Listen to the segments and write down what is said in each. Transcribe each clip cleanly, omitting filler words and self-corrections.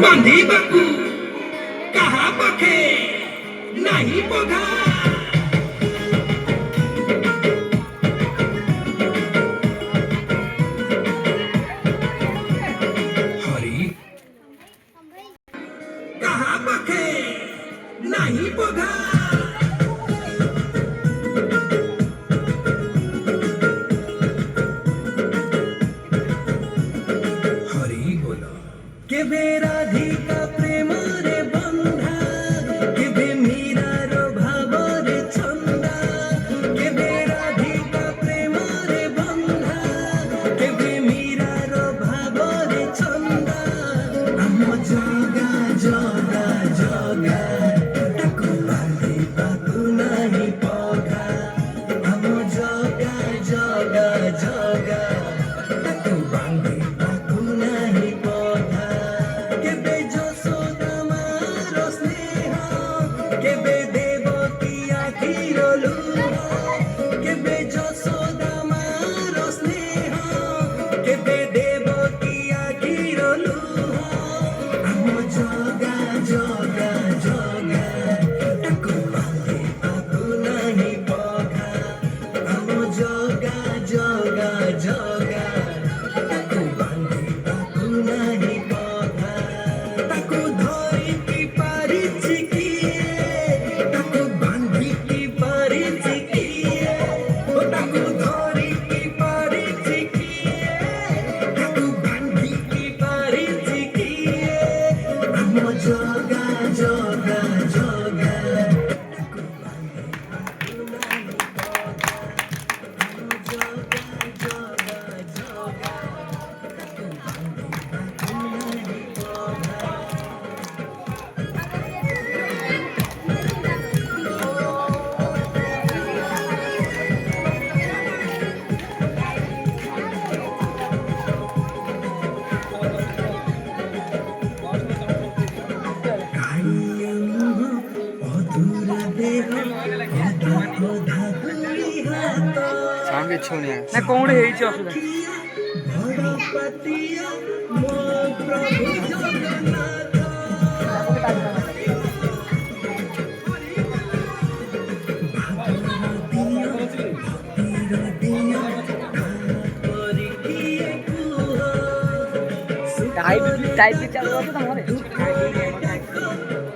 ବାନ୍ଧିବାକୁ କାହା ପାଖେ ନାହିଁ ପଘା। ହରି କାହା ପାଖେ ନାହିଁ ପଘା। ହରି ବୋଲ କେବେ ରାଧିକା ପ୍ରେମରେ ବନ୍ଧା, କେବେ ମୀରାର ଭାବରେ ଛନ୍ଦା। କେବେ ରାଧିକା ପ୍ରେମରେ ବନ୍ଧା, କେବେ ମୀରାର ଭାବରେ ଛନ୍ଦା। ଆମ ଜଗା ଜଗା ଜଗା ତାକୁ ବାନ୍ଧିବାକୁ ନାହିଁ ପଘା। ଆମ ଜଗା ଜଗା ଜଗା ତାକୁ ବାନ୍ଧିବାକୁ ନାହିଁ ପଘା। କେବେ ଯଶୋଦା ମାର ସ୍ନେହ, କେବେ ଦେବକୀ ଆଖିର ଲୁହ। କେବେ ଯଶୋଦା ମାର ସ୍ନେହ, କେବେ ଦେବକୀ ଆଖିର ଲୁହ। ଆମ ଜଗା ଜଗା ଜଗା ତାକୁ ବାନ୍ଧିବାକୁ ନାହିଁ ପଘା। ଆମ ଜଗା ଜଗା ଜଗା ତାକୁ ବାନ୍ଧିବାକୁ ନାହିଁ ପଘା। ତାକୁ ଧରିକି ପାରିଛି କିଏ, ତାକୁ ବାନ୍ଧିକି ପାରିଛି କିଏ। ଓ ତାକୁ ଧରିକି ପାରିଛି କିଏ, ତାକୁ ବାନ୍ଧିକି ପାରିଛି କିଏ। ଆମ ଜଗା ଜଗା ଜଗା ତାକୁ ବାନ୍ଧିବାକୁ ନାହିଁ ପଘା। ଆମ ଜଗା ଜଗା ଜଗା ତାକୁ ବାନ୍ଧିବାକୁ ନାହିଁ ପଘା। କାଳିଆ ମୁହଁ ଅଧୁରା ଦେହ ଅଧା ଅଧା ଦୁଇ ହାତ। ସାଉଣ୍ଡ କିଛି ହଉନି ୟାର। ନା କଣ ଗୋଟେ ହେଇଛି ଅସୁବିଧା। ବଡ଼ ପାତିଆ ମୋ ପ୍ରଭୁ ଜଗନ୍ନାଥ। ଭାବର ଦିଅ ଭକ୍ତିର ଦିଅ ତାପରି କିଏ କୁହ। ଟାଇପ ଚାଲୁ ଅଛି ତମର। ଦୁଃଖରେ ଡାକ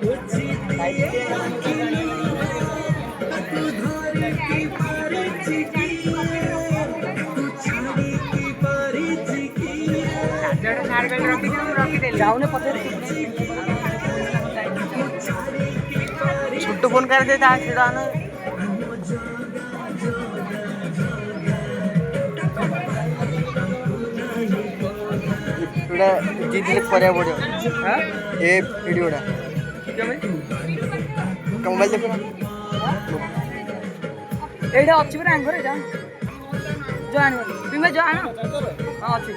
ପୋଛି ଦିଏ ଆଖି ଲୁହ। ତାକୁ ଧରିକି ପାରିଛି କିଏ, ତାକୁ ଛାଡ଼ିକି ପାରିଛି କିଏ। ଯାଉନି ପଛରେ ତାକୁ ଛାଡ଼ିକି ପାରିଛି ଛୋଟ ଫୋନ କାଢି ତା ଛିଡ଼ା ଆମ ଜଗା ଜଗା ଜଗା ତାକୁ ବାନ୍ଧିବାକୁ ନାହିଁ ପଘା। ଏଇଟା ଡିଲିଟ୍ କରିବାକୁ ପଡ଼ିବ ଏ ଭିଡ଼ିଓଟା। ମୋବାଇଲ ଦେଖ ଏଇଟା ଅଛି ପରା ଆଙ୍ଗରେ ଯା ଯା ଆଣିବ ତୁମେ ଯା ଆଣ। ହଁ ଅଛି।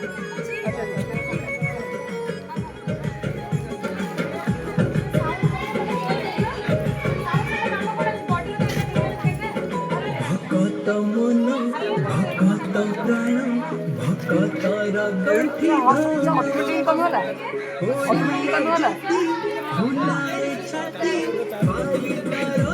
ଭକତ ମନ ଭକତ ପ୍ରାଣ ଭକତର ଗଣ୍ଠି ଅଟୋମେଟିକ କମିଗଲା ଅଟୋମେଟିକ କମିଗଲା। ଫୁଲାଏ ଛାତି ପାଇବାର